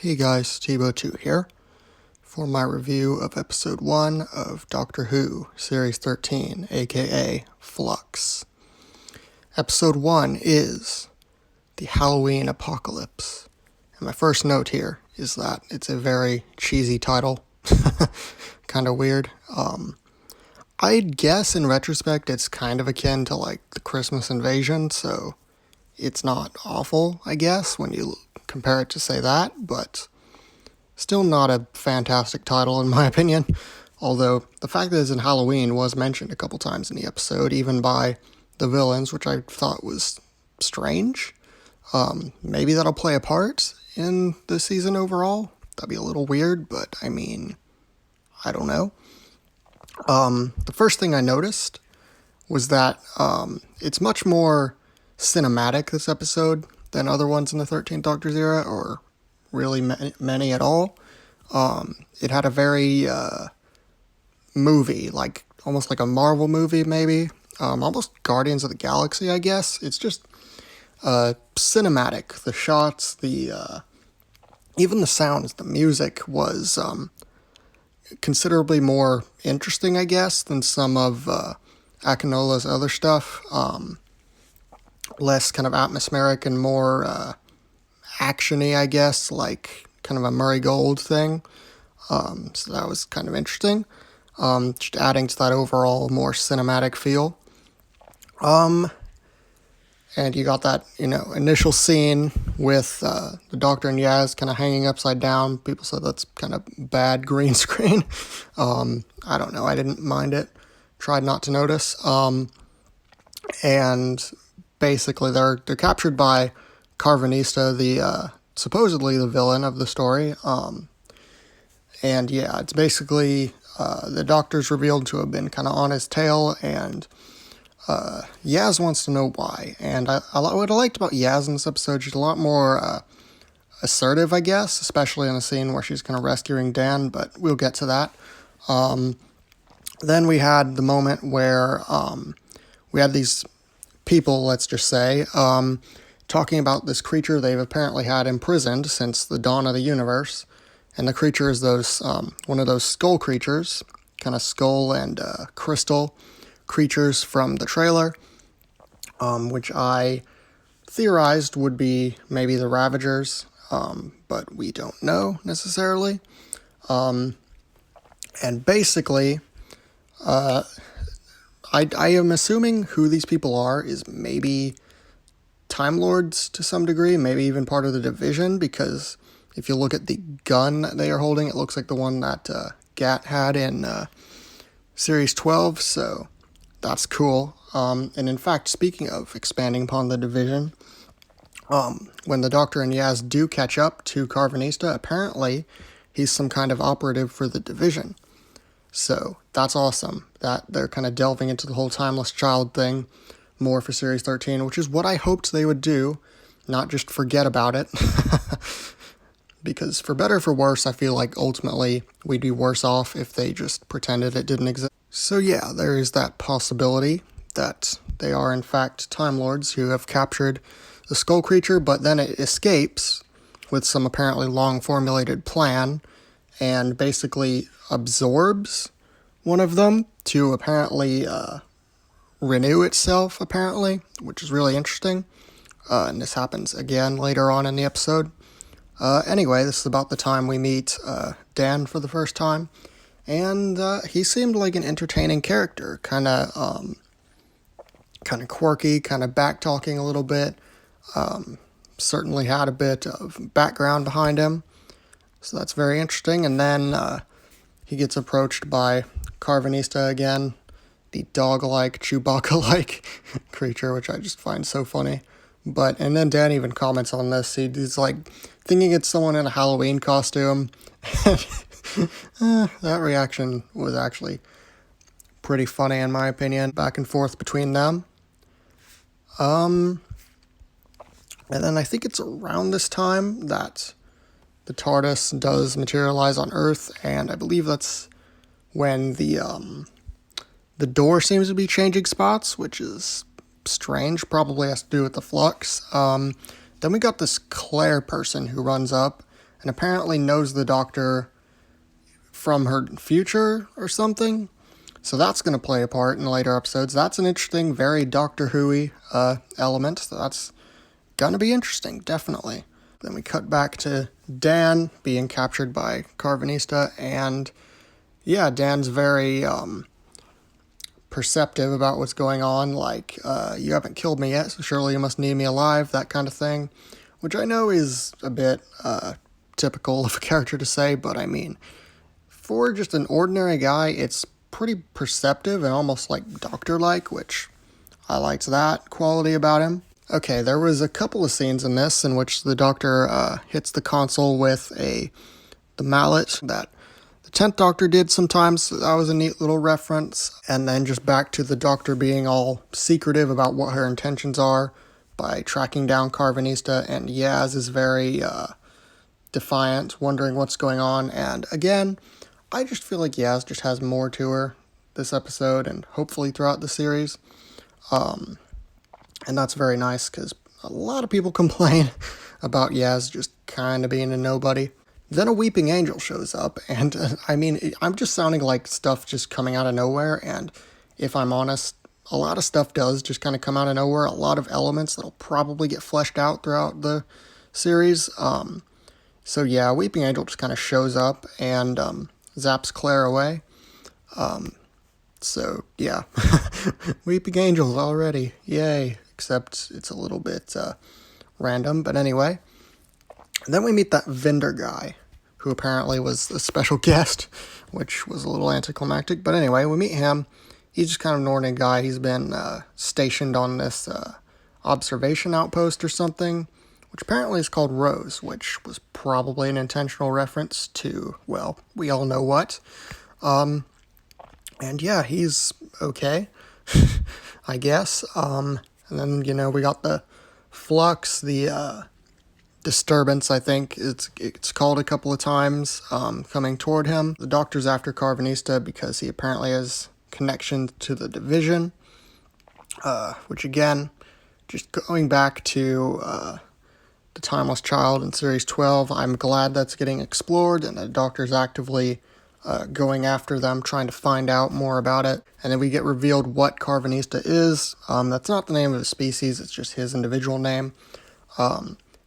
Hey guys, Tebow2 here for my review of episode 1 of Doctor Who, Series 13, aka Flux. Episode 1 is the Halloween Apocalypse. And my first note here is that it's a very cheesy title. Kind of weird. I'd guess in retrospect it's kind of akin to like the Christmas Invasion, so it's not awful, I guess, when you compare it to say that, but still not a fantastic title in my opinion. Although the fact that it's in Halloween was mentioned a couple times in the episode, even by the villains, which I thought was strange. Maybe that'll play a part in the season overall. That'd be a little weird, but I mean, I don't know. The first thing I noticed was that it's much more cinematic, this episode, than other ones in the 13th Doctor's era, or really many at all. It had a very movie, like almost like a Marvel movie, maybe. Almost Guardians of the Galaxy, I guess. It's just cinematic. The shots, the even the sounds, the music was considerably more interesting, I guess, than some of Akinola's other stuff. Less kind of atmospheric and more action-y, I guess, like kind of a Murray Gold thing. So that was kind of interesting. Just adding to that overall more cinematic feel. And you got that, initial scene with the Doctor and Yaz kind of hanging upside down. People said that's kind of bad green screen. I don't know. I didn't mind it. Tried not to notice. And basically they're captured by Carvanista, the supposedly the villain of the story. And yeah, it's basically the Doctor's revealed to have been kind of on his tail, and Yaz wants to know why. And what I liked about Yaz in this episode, she's a lot more assertive, I guess, especially in the scene where she's kind of rescuing Dan, but we'll get to that. Then we had the moment where we had these people, let's just say, talking about this creature they've apparently had imprisoned since the dawn of the universe. And the creature is one of those skull creatures, kind of skull and crystal creatures from the trailer, which I theorized would be maybe the Ravagers, but we don't know necessarily. And basically, I am assuming who these people are is maybe Time Lords to some degree, maybe even part of the Division, because if you look at the gun that they are holding, it looks like the one that Gat had in Series 12, so that's cool. And in fact, speaking of expanding upon the Division, when the Doctor and Yaz do catch up to Carvanista, apparently he's some kind of operative for the Division. So that's awesome that they're kind of delving into the whole Timeless Child thing more for Series 13, which is what I hoped they would do, not just forget about it. Because for better or for worse, I feel like ultimately we'd be worse off if they just pretended it didn't exist. So yeah, there is that possibility that they are in fact Time Lords who have captured the skull creature, but then it escapes with some apparently long formulated plan and basically absorbs one of them to apparently renew itself, apparently, which is really interesting. And this happens again later on in the episode. Anyway, this is about the time we meet Dan for the first time, and he seemed like an entertaining character, kind of quirky, kind of back-talking a little bit, certainly had a bit of background behind him, so that's very interesting. And then he gets approached by Carvanista again, the dog-like, Chewbacca-like creature, which I just find so funny. And then Dan even comments on this. He's like thinking it's someone in a Halloween costume. That reaction was actually pretty funny in my opinion. Back and forth between them. And then I think it's around this time that the TARDIS does materialize on Earth, and I believe that's when the door seems to be changing spots, which is strange, probably has to do with the flux. Then we got this Claire person who runs up, and apparently knows the Doctor from her future or something. So that's going to play a part in later episodes. That's an interesting, very Doctor Who-y element. So that's going to be interesting, definitely. Then we cut back to Dan being captured by Carvanista, and yeah, Dan's very perceptive about what's going on, like, you haven't killed me yet, so surely you must need me alive, that kind of thing, which I know is a bit typical of a character to say, but I mean, for just an ordinary guy, it's pretty perceptive and almost like Doctor-like, which I liked that quality about him. Okay, there was a couple of scenes in this in which the Doctor hits the console with the mallet that the 10th Doctor did sometimes, so that was a neat little reference. And then just back to the Doctor being all secretive about what her intentions are by tracking down Carvanista, and Yaz is very defiant, wondering what's going on. And again, I just feel like Yaz just has more to her this episode and hopefully throughout the series. And that's very nice because a lot of people complain about Yaz just kind of being a nobody. Then a weeping angel shows up, and I mean, I'm just sounding like stuff just coming out of nowhere, and if I'm honest, a lot of stuff does just kind of come out of nowhere, a lot of elements that'll probably get fleshed out throughout the series. So yeah, weeping angel just kind of shows up and zaps Claire away. So yeah, weeping angels already, yay, except it's a little bit random, but anyway. And then we meet that vendor guy, who apparently was a special guest, which was a little anticlimactic. But anyway, we meet him. He's just kind of an ordinary guy. He's been stationed on this observation outpost or something, which apparently is called Rose, which was probably an intentional reference to, well, we all know what. And yeah, he's okay, I guess. And then, we got the Flux, the disturbance, I think it's called a couple of times, coming toward him. The Doctor's after Carvanista because he apparently has connection to the division, which again, just going back to the Timeless Child in Series 12, I'm glad that's getting explored and the Doctor's actively going after them, trying to find out more about it. And then we get revealed what Carvanista is. That's not the name of the species, it's just his individual name.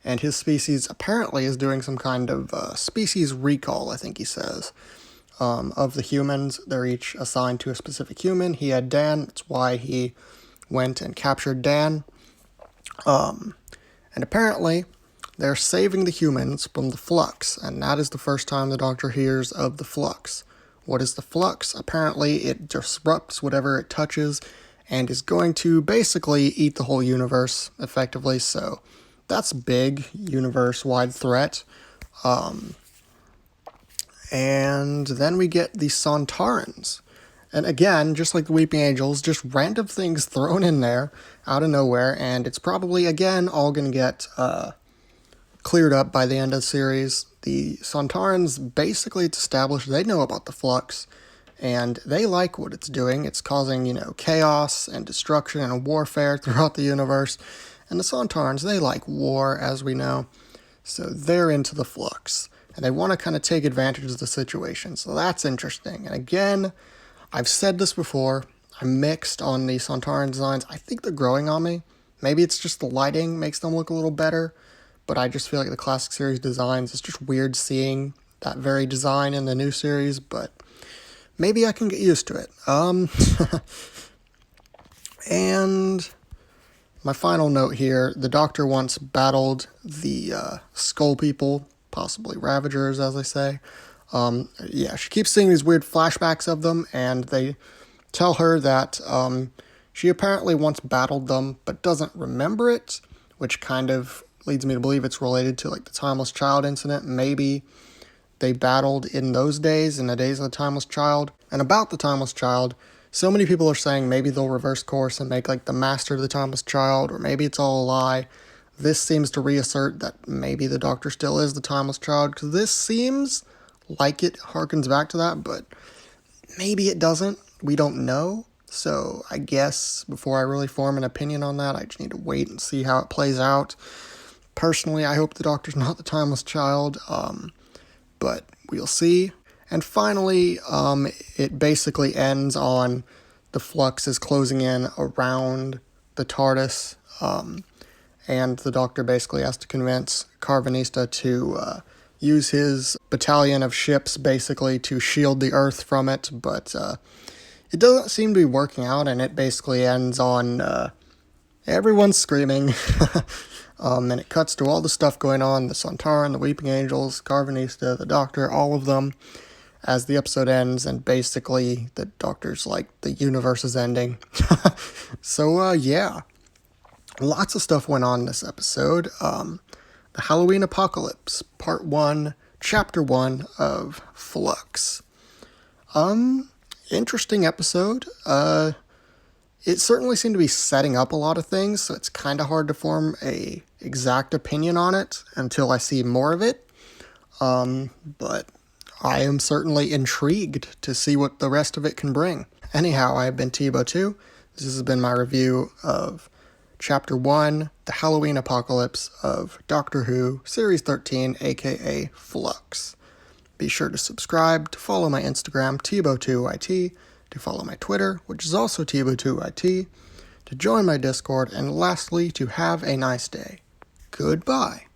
And his species apparently is doing some kind of species recall, I think he says, of the humans. They're each assigned to a specific human. He had Dan, that's why he went and captured Dan. And apparently, they're saving the humans from the Flux, and that is the first time the Doctor hears of the Flux. What is the Flux? Apparently, it disrupts whatever it touches, and is going to basically eat the whole universe, effectively, so that's big, universe-wide threat. And then we get the Sontarans. And again, just like the Weeping Angels, just random things thrown in there out of nowhere, and it's probably, again, all going to get cleared up by the end of the series. The Sontarans, basically, it's established they know about the Flux, and they like what it's doing. It's causing, chaos and destruction and warfare throughout the universe. And the Sontarans, they like war, as we know, so they're into the Flux, and they want to kind of take advantage of the situation, so that's interesting. And again, I've said this before, I'm mixed on the Sontaran designs. I think they're growing on me. Maybe it's just the lighting makes them look a little better, but I just feel like the classic series designs, it's just weird seeing that very design in the new series, but maybe I can get used to it. And my final note here, the Doctor once battled the Skull People, possibly Ravagers, as I say. Yeah, she keeps seeing these weird flashbacks of them, and they tell her that she apparently once battled them, but doesn't remember it, which kind of leads me to believe it's related to like the Timeless Child incident. Maybe they battled in those days, in the days of the Timeless Child. And about the Timeless Child, so many people are saying maybe they'll reverse course and make like the Master of the Timeless Child, or maybe it's all a lie. This seems to reassert that maybe the Doctor still is the Timeless Child, because this seems like it harkens back to that, but maybe it doesn't. We don't know. So I guess before I really form an opinion on that, I just need to wait and see how it plays out. Personally, I hope the Doctor's not the Timeless Child, but we'll see. And finally, it basically ends on the Flux is closing in around the TARDIS, and the Doctor basically has to convince Carvanista to use his battalion of ships basically to shield the Earth from it, but it doesn't seem to be working out, and it basically ends on everyone's screaming. And it cuts to all the stuff going on, the Sontaran, the Weeping Angels, Carvanista, the Doctor, all of them, as the episode ends, and basically the Doctor's like, the universe is ending. So, yeah. Lots of stuff went on in this episode. The Halloween Apocalypse, Part 1, Chapter 1 of Flux. Interesting episode. It certainly seemed to be setting up a lot of things, so it's kind of hard to form a exact opinion on it until I see more of it. But I am certainly intrigued to see what the rest of it can bring. Anyhow, I have been Tebow2. This has been my review of Chapter 1, The Halloween Apocalypse of Doctor Who, Series 13, aka Flux. Be sure to subscribe, to follow my Instagram, Tebow2IT, to follow my Twitter, which is also Tebow2IT, to join my Discord, and lastly, to have a nice day. Goodbye.